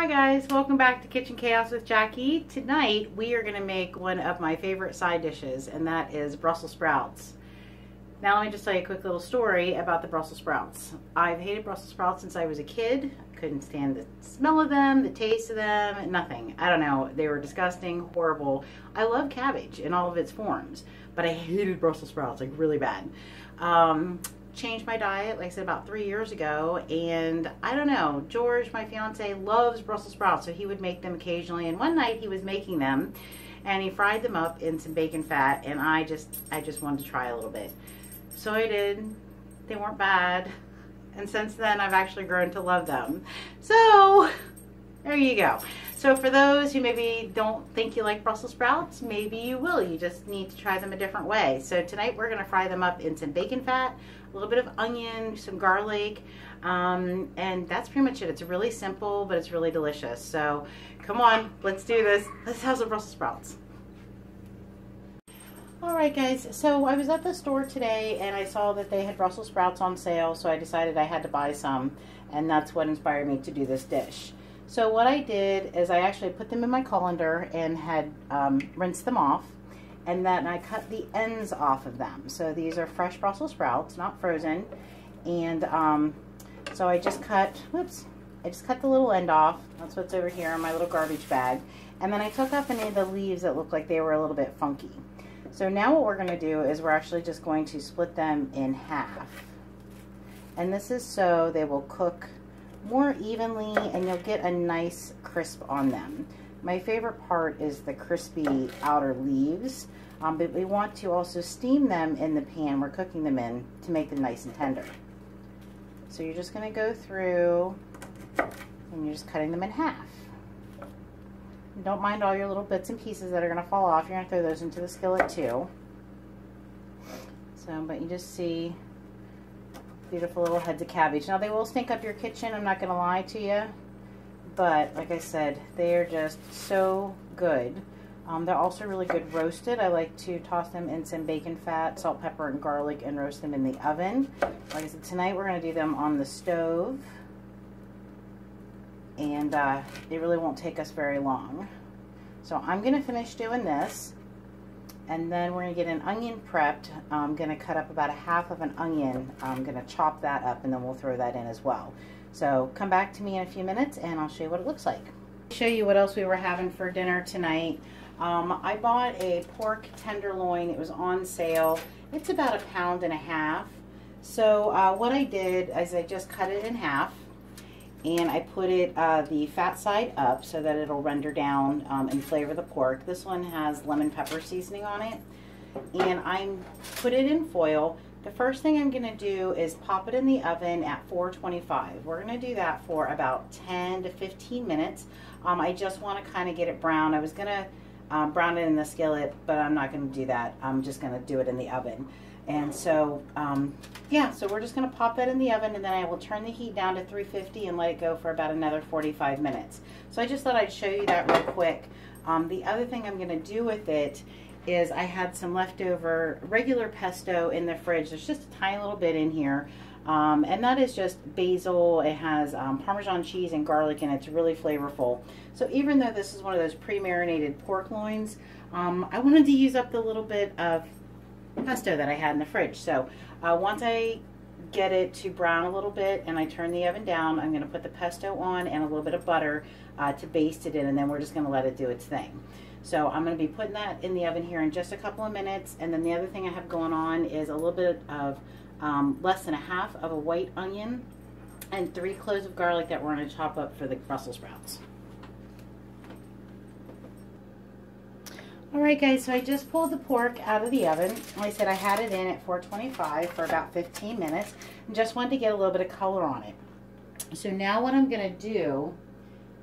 Hi guys, welcome back to Kitchen Chaos with Jackie. Tonight we are going to make one of my favorite side dishes, and that is Brussels sprouts. Now let me just tell you a quick little story about the Brussels sprouts. I've hated Brussels sprouts since I was a kid. I couldn't stand the smell of them, the taste of them, nothing. I don't know, they were disgusting, horrible. I love cabbage in all of its forms, but I hated Brussels sprouts like really bad. Changed my diet, like I said, about 3 years ago, and I don't know, George, my fiance, loves Brussels sprouts, so he would make them occasionally, and one night he was making them and he fried them up in some bacon fat, and I just wanted to try a little bit. So I did. They weren't bad, and since then I've actually grown to love them. So there you go. So for those who maybe don't think you like Brussels sprouts, maybe you will. You just need to try them a different way. So tonight we're going to fry them up in some bacon fat, a little bit of onion, some garlic, and that's pretty much it. It's really simple, but it's really delicious. So come on, let's do this. Let's have some Brussels sprouts. Alright guys, so I was at the store today and I saw that they had Brussels sprouts on sale, so I decided I had to buy some, and that's what inspired me to do this dish. So what I did is I actually put them in my colander and had rinsed them off, and then I cut the ends off of them. So these are fresh Brussels sprouts, not frozen, and so I just cut, I just cut the little end off. That's what's over here in my little garbage bag, and then I took off any of the leaves that looked like they were a little bit funky. So now what we're going to do is we're actually just going to split them in half, and this is so they will cook more evenly and you'll get a nice crisp on them. My favorite part is the crispy outer leaves, but we want to also steam them in the pan we're cooking them in to make them nice and tender. So you're just going to go through and you're just cutting them in half. Don't mind all your little bits and pieces that are going to fall off. You're going to throw those into the skillet too. So, but you just see beautiful little heads of cabbage. Now they will stink up your kitchen, I'm not going to lie to you, but like I said, they are just so good. They're also really good roasted. I like to toss them in some bacon fat, salt, pepper, and garlic, and roast them in the oven. Like I said, tonight we're going to do them on the stove, and it really won't take us very long. So I'm going to finish doing this, and then we're going to get an onion prepped. I'm going to cut up about a half of an onion. I'm going to chop that up, and then we'll throw that in as well. So come back to me in a few minutes and I'll show you what it looks like. I'll show you what else we were having for dinner tonight. I bought a pork tenderloin. It was on sale. It's about 1.5 pounds. So what I did is I just cut it in half, and I put it the fat side up so that it'll render down and flavor the pork. This one has lemon pepper seasoning on it, and I put it in foil. The first thing I'm going to do is pop it in the oven at 425. We're going to do that for about 10 to 15 minutes. I just want to kind of get it brown. I was going to brown it in the skillet, but I'm not going to do that. I'm just going to do it in the oven. And so, yeah, so we're just going to pop that in the oven, and then I will turn the heat down to 350 and let it go for about another 45 minutes. So I just thought I'd show you that real quick. The other thing I'm going to do with it is I had some leftover regular pesto in the fridge. There's just a tiny little bit in here, and that is just basil. It has Parmesan cheese and garlic, and it's really flavorful. So even though this is one of those pre-marinated pork loins, I wanted to use up the little bit of pesto that I had in the fridge. So once I get it to brown a little bit and I turn the oven down, I'm going to put the pesto on and a little bit of butter to baste it in, and then we're just going to let it do its thing. So I'm going to be putting that in the oven here in just a couple of minutes. And then the other thing I have going on is a little bit of less than 1/2 of a white onion and 3 cloves of garlic that we're going to chop up for the Brussels sprouts. Alright guys, so I just pulled the pork out of the oven. Like I said, I had it in at 425 for about 15 minutes and just wanted to get a little bit of color on it. So now what I'm going to do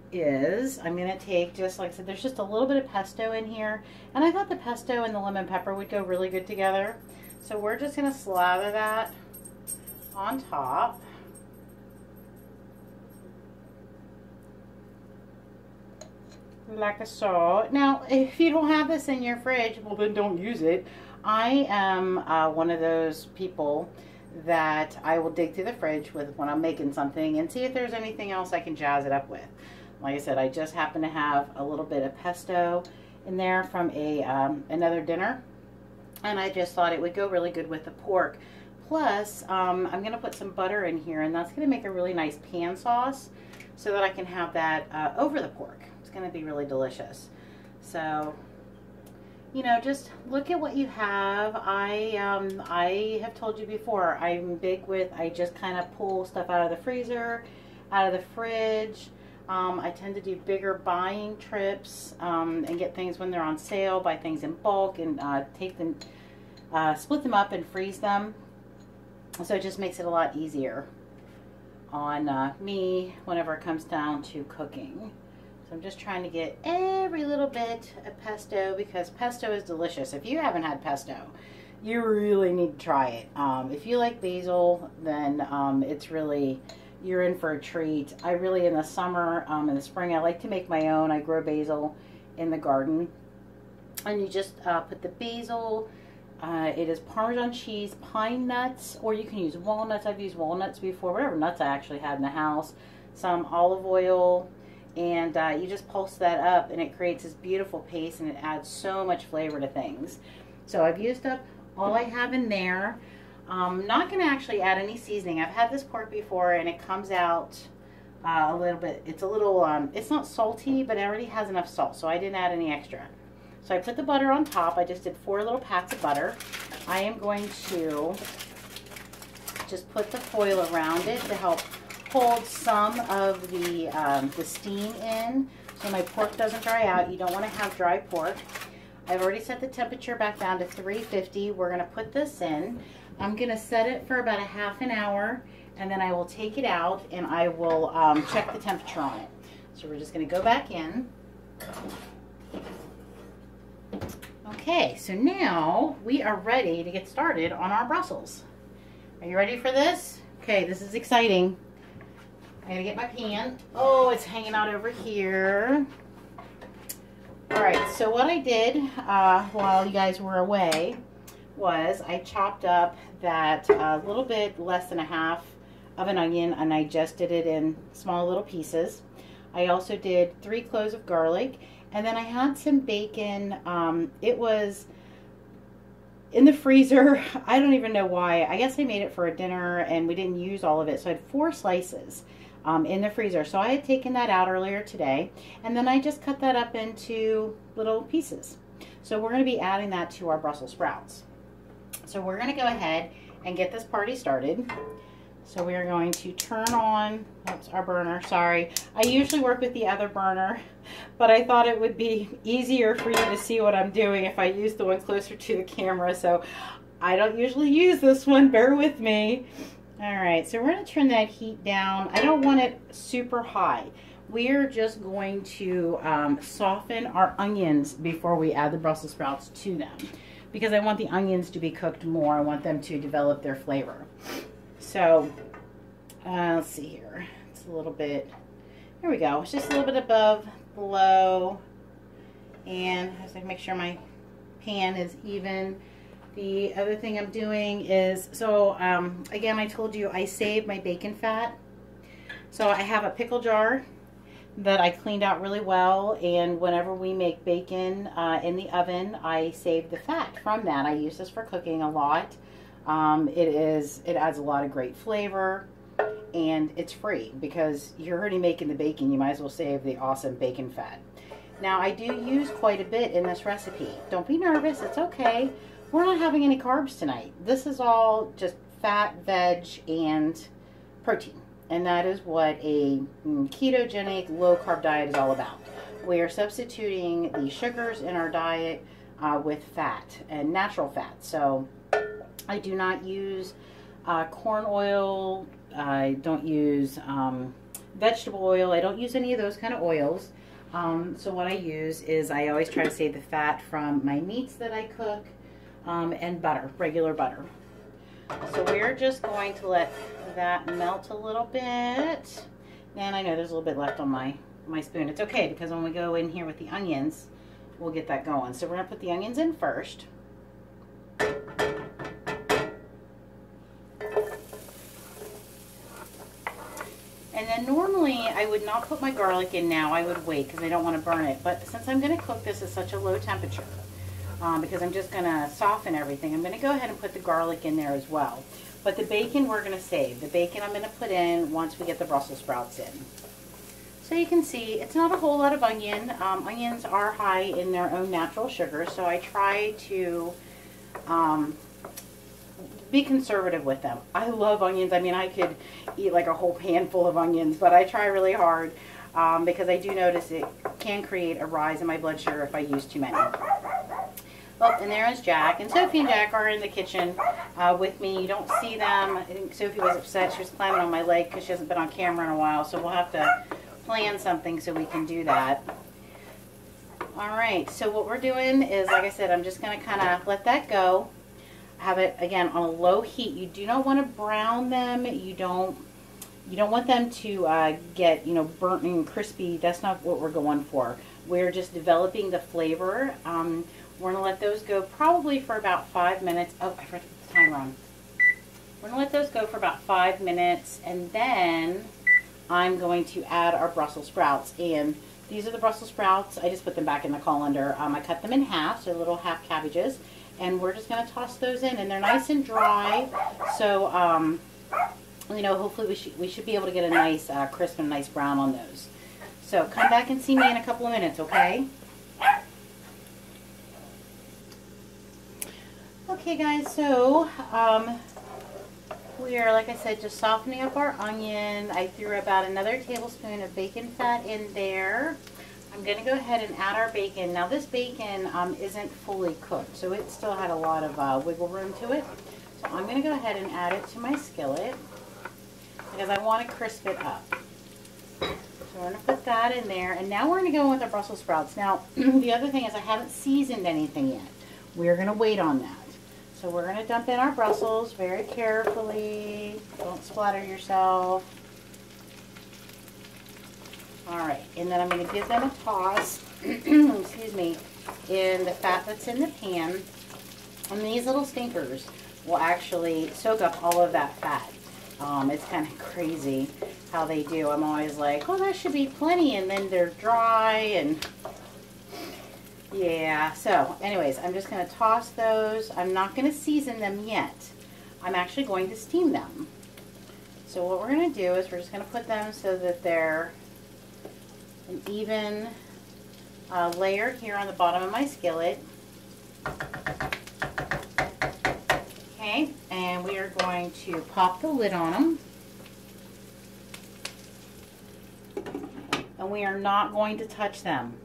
is I'm going to take, just like I said, there's just a little bit of pesto in here, and I thought the pesto and the lemon pepper would go really good together. So we're just going to slather that on top. Like so. Now, if you don't have this in your fridge, well then don't use it. I am one of those people that I will dig through the fridge with when I'm making something and see if there's anything else I can jazz it up with. Like I said, I just happen to have a little bit of pesto in there from another dinner, and I just thought it would go really good with the pork. Plus, I'm going to put some butter in here, and that's going to make a really nice pan sauce so that I can have that over the pork. It's going to be really delicious. So, you know, just look at what you have. I have told you before, I'm big with, I just kind of pull stuff out of the freezer, out of the fridge. I tend to do bigger buying trips and get things when they're on sale, buy things in bulk, and take them, split them up and freeze them. So it just makes it a lot easier on me whenever it comes down to cooking. So I'm just trying to get every little bit of pesto because pesto is delicious. If you haven't had pesto, you really need to try it. If you like basil, then it's really, you're in for a treat. I really, in the summer, in the spring, I like to make my own. I grow basil in the garden. And you just put the basil, it is Parmesan cheese, pine nuts, or you can use walnuts. I've used walnuts before, whatever nuts I actually had in the house. Some olive oil, and you just pulse that up, and it creates this beautiful paste, and it adds so much flavor to things. So I've used up all I have in there. I'm not going to actually add any seasoning. I've had this pork before, and it comes out a little bit, it's a little, it's not salty, but it already has enough salt, so I didn't add any extra. So I put the butter on top. I just did 4 little pats of butter. I am going to just put the foil around it to help hold some of the steam in so my pork doesn't dry out. You don't want to have dry pork. I've already set the temperature back down to 350. We're going to put this in. I'm going to set it for about a half an hour, and then I will take it out and I will check the temperature on it. So we're just going to go back in. Okay, so now we are ready to get started on our Brussels. Are you ready for this? Okay, this is exciting. I gotta get my pan. Oh, it's hanging out over here. All right, so what I did while you guys were away was I chopped up that little bit less than a half of an onion, and I just did it in small little pieces. I also did 3 cloves of garlic, and then I had some bacon. It was in the freezer. I don't even know why. I guess I made it for a dinner and we didn't use all of it, so I had 4 slices in the freezer. So I had taken that out earlier today, and then I just cut that up into little pieces. So we're going to be adding that to our Brussels sprouts. So we're going to go ahead and get this party started. So we are going to turn on, oops, our burner, sorry. I usually work with the other burner, but I thought it would be easier for you to see what I'm doing if I use the one closer to the camera. So I don't usually use this one, bear with me. All right, so we're going to turn that heat down. I don't want it super high. We're just going to soften our onions before we add the Brussels sprouts to them, because I want the onions to be cooked more. I want them to develop their flavor. So let's see here. It's a little bit, here we go. It's just a little bit above the low, and I have to make sure my pan is even. The other thing I'm doing is, so again, I told you I saved my bacon fat. So I have a pickle jar that I cleaned out really well, and whenever we make bacon in the oven, I save the fat from that. I use this for cooking a lot. It adds a lot of great flavor, and it's free because you're already making the bacon. You might as well save the awesome bacon fat. Now, I do use quite a bit in this recipe. Don't be nervous, it's okay. We're not having any carbs tonight. This is all just fat, veg, and protein. And that is what a ketogenic, low-carb diet is all about. We are substituting the sugars in our diet with fat and natural fat. So I do not use corn oil. I don't use vegetable oil. I don't use any of those kind of oils. So what I use is I always try to save the fat from my meats that I cook and butter, regular butter. So we're just going to let that melt a little bit. And I know there's a little bit left on my spoon. It's okay, because when we go in here with the onions, we'll get that going. So we're going to put the onions in first. And then normally I would not put my garlic in now. I would wait because I don't want to burn it. But since I'm going to cook this at such a low temperature, because I'm just going to soften everything, I'm going to go ahead and put the garlic in there as well. But the bacon we're going to save. The bacon I'm going to put in once we get the Brussels sprouts in. So you can see it's not a whole lot of onion. Onions are high in their own natural sugar, so I try to be conservative with them. I love onions. I mean, I could eat like a whole pan full of onions, but I try really hard because I do notice it can create a rise in my blood sugar if I use too many. Well, and there is Jack. And Sophie and Jack are in the kitchen with me. You don't see them. I think Sophie was upset. She was climbing on my leg because she hasn't been on camera in a while, so we'll have to plan something so we can do that. All right, so what we're doing is, like I said, I'm just going to kind of let that go. Have it again on a low heat. You do not want to brown them. You don't want them to get, you know, burnt and crispy. That's not what we're going for. We're just developing the flavor. We're going to let those go probably for about 5 minutes. Oh, I forgot to put the timer on. We're going to let those go for about 5 minutes, and then I'm going to add our Brussels sprouts. And these are the Brussels sprouts. I just put them back in the colander. I cut them in half, so little half cabbages. And we're just going to toss those in. And they're nice and dry. So, you know, hopefully we should be able to get a nice crisp and nice brown on those. So come back and see me in a couple of minutes, okay? Okay, guys, so we are, like I said, just softening up our onion. I threw about another tablespoon of bacon fat in there. I'm going to go ahead and add our bacon. Now, this bacon isn't fully cooked, so it still had a lot of wiggle room to it. So I'm going to go ahead and add it to my skillet because I want to crisp it up. So we're going to put that in there, and now we're going to go with our Brussels sprouts. Now, the other thing is I haven't seasoned anything yet. We're going to wait on that. So we're going to dump in our Brussels very carefully. Don't splatter yourself. All right, and then I'm going to give them a toss, excuse me, in the fat that's in the pan. And these little stinkers will actually soak up all of that fat. It's kind of crazy how they do. I'm always like, oh, that should be plenty, and then they're dry and... Yeah, so anyways, I'm just going to toss those. I'm not going to season them yet. I'm actually going to steam them. So what we're going to do is we're just going to put them so that they're an even layer here on the bottom of my skillet. Okay, and we are going to pop the lid on them. And we are not going to touch them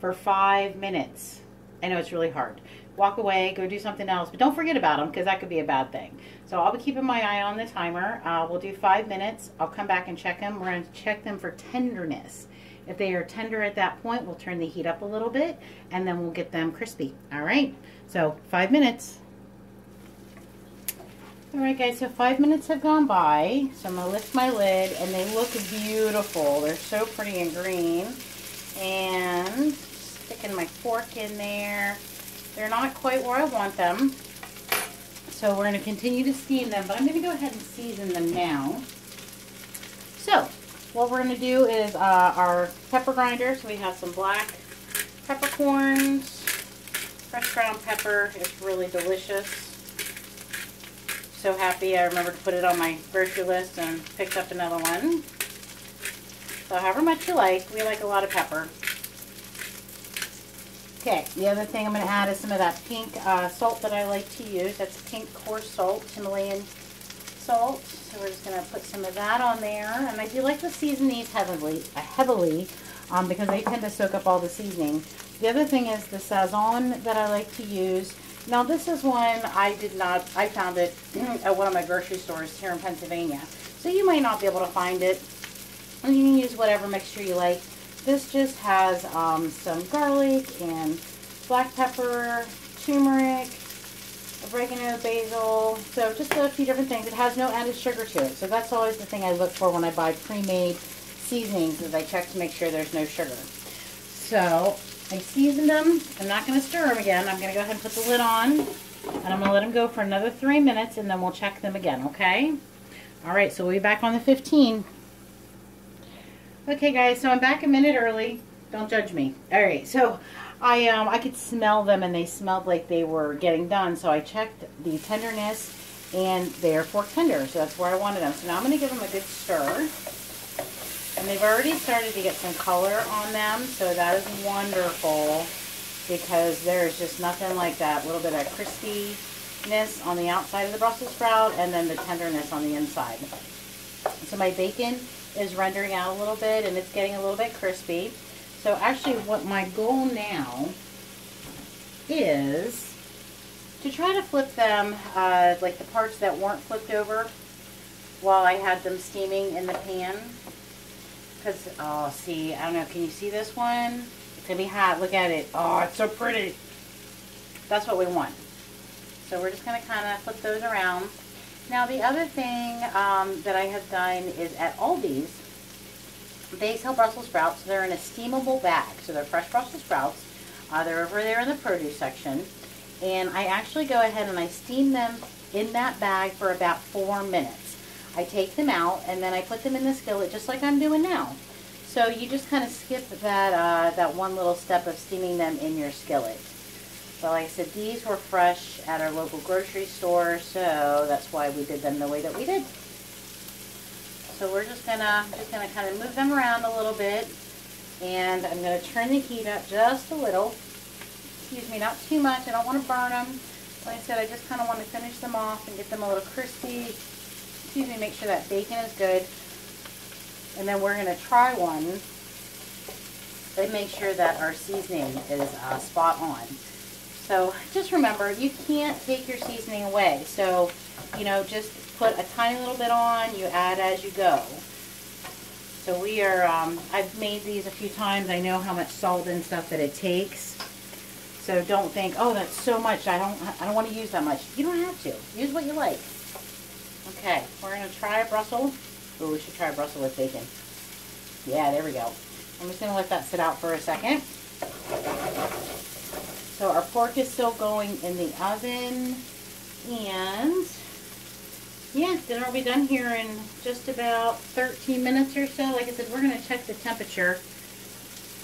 for 5 minutes. I know it's really hard. Walk away, go do something else, but don't forget about them because that could be a bad thing. So I'll be keeping my eye on the timer. We'll do 5 minutes. I'll come back and check them. We're going to check them for tenderness. If they are tender at that point, we'll turn the heat up a little bit and then we'll get them crispy. All right, so 5 minutes. All right, guys, so 5 minutes have gone by. So I'm going to lift my lid, and they look beautiful. They're so pretty and green. And sticking my fork in there. They're not quite where I want them. So we're going to continue to steam them, but I'm going to go ahead and season them now. So what we're going to do is our pepper grinder. So we have some black peppercorns, fresh ground pepper. It's really delicious. So happy I remembered to put it on my grocery list and picked up another one. So however much you like, we like a lot of pepper. Okay, the other thing I'm going to add is some of that pink salt that I like to use. That's pink coarse salt, Himalayan salt. So we're just going to put some of that on there. And I do like to season these heavily because they tend to soak up all the seasoning. The other thing is the Sazon that I like to use. Now this is one I found it at one of my grocery stores here in Pennsylvania. So you might not be able to find it. You can use whatever mixture you like. This just has some garlic and black pepper, turmeric, oregano, basil, so just a few different things. It has no added sugar to it, so that's always the thing I look for when I buy pre-made seasonings, is I check to make sure there's no sugar. So I seasoned them. I'm not going to stir them again. I'm going to go ahead and put the lid on, and I'm going to let them go for another 3 minutes, and then we'll check them again, okay? All right, so we'll be back on the 15. Okay guys, so I'm back a minute early. Don't judge me. Alright, so I could smell them and they smelled like they were getting done. So I checked the tenderness and they're fork tender. So that's where I wanted them. So now I'm going to give them a good stir. And they've already started to get some color on them. So that is wonderful because there's just nothing like that little bit of crispiness on the outside of the Brussels sprout and then the tenderness on the inside. So my bacon is rendering out a little bit and it's getting a little bit crispy. So actually what my goal now is to try to flip them, like the parts that weren't flipped over while I had them steaming in the pan. Because, oh, see, I don't know, can you see this one? It's going to be hot. Look at it. Oh, it's so pretty. That's what we want. So we're just going to kind of flip those around. Now the other thing that I have done is at Aldi's, they sell Brussels sprouts. They're in a steamable bag. So they're fresh Brussels sprouts. They're over there in the produce section. And I actually go ahead and I steam them in that bag for about 4 minutes. I take them out and then I put them in the skillet just like I'm doing now. So you just kind of skip that, that one little step of steaming them in your skillet. So like I said, these were fresh at our local grocery store, so that's why we did them the way that we did. So we're just gonna kind of move them around a little bit, and I'm gonna turn the heat up just a little. Excuse me, not too much. I don't want to burn them. Like I said, I just kind of want to finish them off and get them a little crispy. Excuse me, make sure that bacon is good, and then we're gonna try one and make sure that our seasoning is spot on. So just remember, you can't take your seasoning away. So, you know, just put a tiny little bit on, you add as you go. So we are, I've made these a few times. I know how much salt and stuff that it takes. So don't think, oh, that's so much. I don't want to use that much. You don't have to. Use what you like. Okay, we're going to try a Brussels. Oh, we should try a Brussels with bacon. Yeah, there we go. I'm just going to let that sit out for a second. So our pork is still going in the oven, and yeah, dinner will be done here in just about 13 minutes or so. Like I said, we're going to check the temperature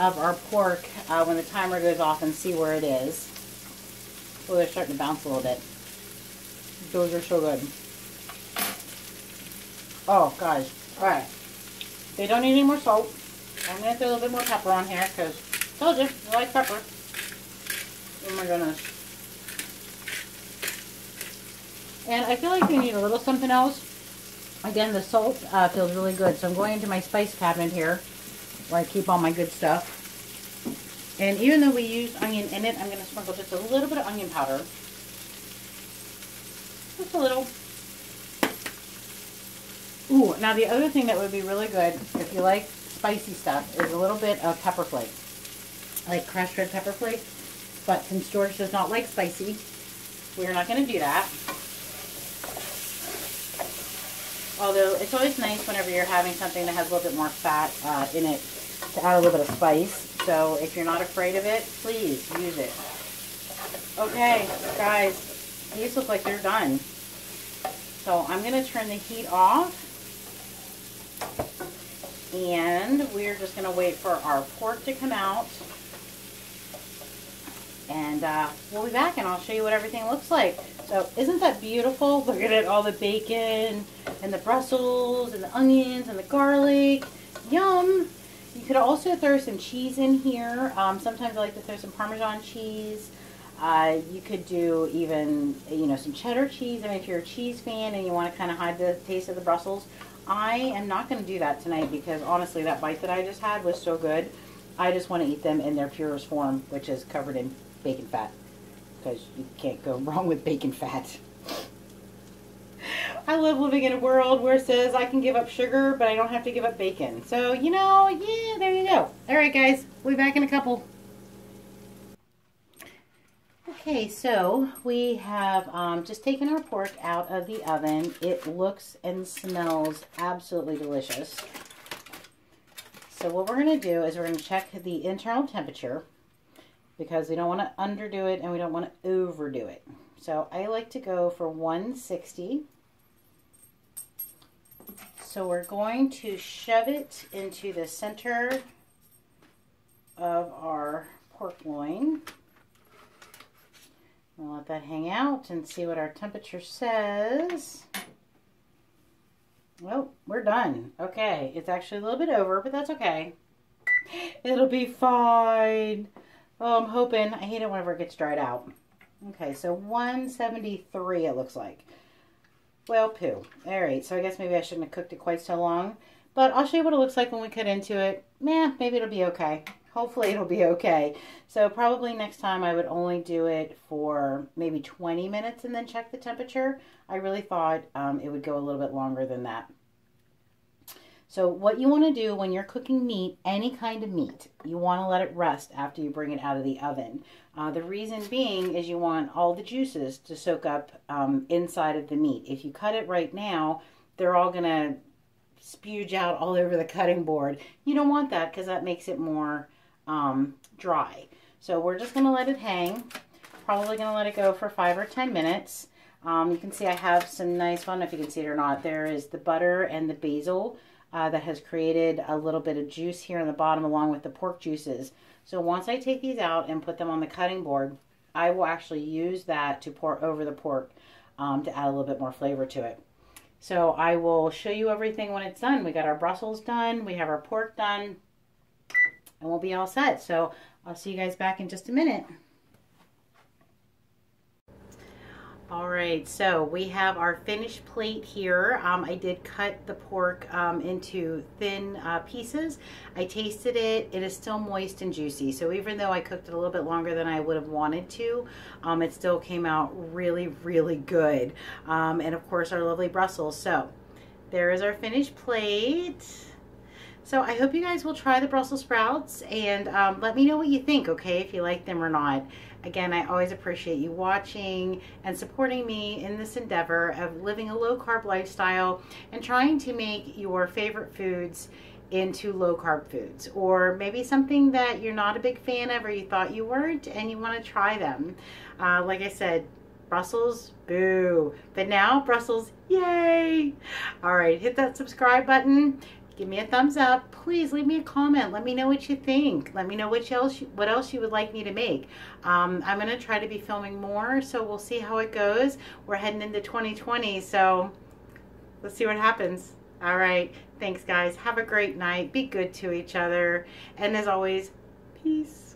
of our pork when the timer goes off and see where it is. Oh, they're starting to bounce a little bit. Those are so good. Oh, gosh. All right. They don't need any more salt. I'm going to throw a little bit more pepper on here because I told you, I like pepper. Oh my goodness. And I feel like we need a little something else. Again, the salt feels really good. So I'm going into my spice cabinet here where I keep all my good stuff. And even though we used onion in it, I'm going to sprinkle just a little bit of onion powder. Just a little. Ooh, now the other thing that would be really good if you like spicy stuff is a little bit of pepper flake. Like crushed red pepper flake. But since George does not like spicy, we're not going to do that. Although it's always nice whenever you're having something that has a little bit more fat in it to add a little bit of spice. So if you're not afraid of it, please use it. Okay, guys, these look like they're done. So I'm going to turn the heat off. And we're just going to wait for our pork to come out. And we'll be back and I'll show you what everything looks like. So isn't that beautiful? Look at it, all the bacon and the Brussels and the onions and the garlic. Yum! You could also throw some cheese in here. Sometimes I like to throw some Parmesan cheese. You could do even, you know, some cheddar cheese. I mean, if you're a cheese fan and you want to kind of hide the taste of the Brussels. I am not going to do that tonight because honestly that bite that I just had was so good. I just want to eat them in their purest form, which is covered in bacon fat, because you can't go wrong with bacon fat. I love living in a world where it says I can give up sugar, but I don't have to give up bacon. So, you know, yeah, there you go. All right, guys, we'll be back in a couple. Okay, so we have just taken our pork out of the oven. It looks and smells absolutely delicious. So what we're going to do is we're going to check the internal temperature, because we don't want to underdo it and we don't want to overdo it. So I like to go for 160. So we're going to shove it into the center of our pork loin. We'll let that hang out and see what our temperature says. Well, we're done. Okay, it's actually a little bit over, but that's okay. It'll be fine. Oh, I'm hoping. I hate it whenever it gets dried out. Okay, so 173 it looks like. Well, poo. All right, so I guess maybe I shouldn't have cooked it quite so long. But I'll show you what it looks like when we cut into it. Maybe it'll be okay. Hopefully it'll be okay. So probably next time I would only do it for maybe 20 minutes and then check the temperature. I really thought it would go a little bit longer than that. So what you want to do when you're cooking meat, any kind of meat, you want to let it rest after you bring it out of the oven. The reason being is you want all the juices to soak up inside of the meat. If you cut it right now, they're all going to spuge out all over the cutting board. You don't want that because that makes it more dry. So we're just going to let it hang. Probably going to let it go for 5 or 10 minutes. You can see I have some nice, I don't know if you can see it or not, there is the butter and the basil that has created a little bit of juice here on the bottom along with the pork juices. So once I take these out and put them on the cutting board, I will actually use that to pour over the pork to add a little bit more flavor to it. So I will show you everything when it's done. We got our Brussels done, we have our pork done, and we'll be all set. So I'll see you guys back in just a minute. All right, so we have our finished plate here. I did cut the pork into thin pieces. I tasted it. It is still moist and juicy. So even though I cooked it a little bit longer than I would have wanted to, it still came out really, really good. And of course, our lovely Brussels. So there is our finished plate. So I hope you guys will try the Brussels sprouts and let me know what you think, okay, if you like them or not. Again, I always appreciate you watching and supporting me in this endeavor of living a low-carb lifestyle and trying to make your favorite foods into low-carb foods, or maybe something that you're not a big fan of or you thought you weren't and you want to try them. Like I said, Brussels, boo. But now, Brussels, yay! All right, hit that subscribe button. Give me a thumbs up. Please leave me a comment. Let me know what you think. Let me know what else you would like me to make. I'm going to try to be filming more, so we'll see how it goes. We're heading into 2020, so let's see what happens. All right. Thanks, guys. Have a great night. Be good to each other. And as always, peace.